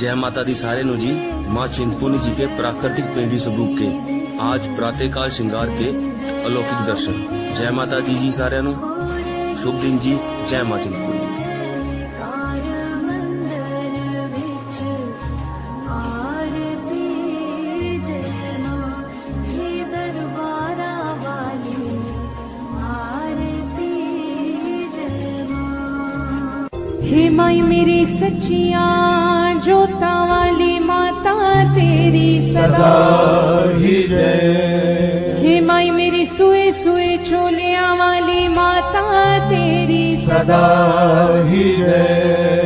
जय माता दी सारे नु जी। माँ चिंतपूर्णी जी के प्राकृतिक पेंडी स्वरूप के आज प्रातःकाल श्रृंगार के अलौकिक दर्शन। जय माता दी जी सारे नु, शुभ दिन जी। जय माँ चिंतपूर्णी। हे माई मेरी सच्चिया जोता वाली माता तेरी सदा ही जय। हे माई मेरी सुए सुए छोलिया वाली माता तेरी सदा ही जय।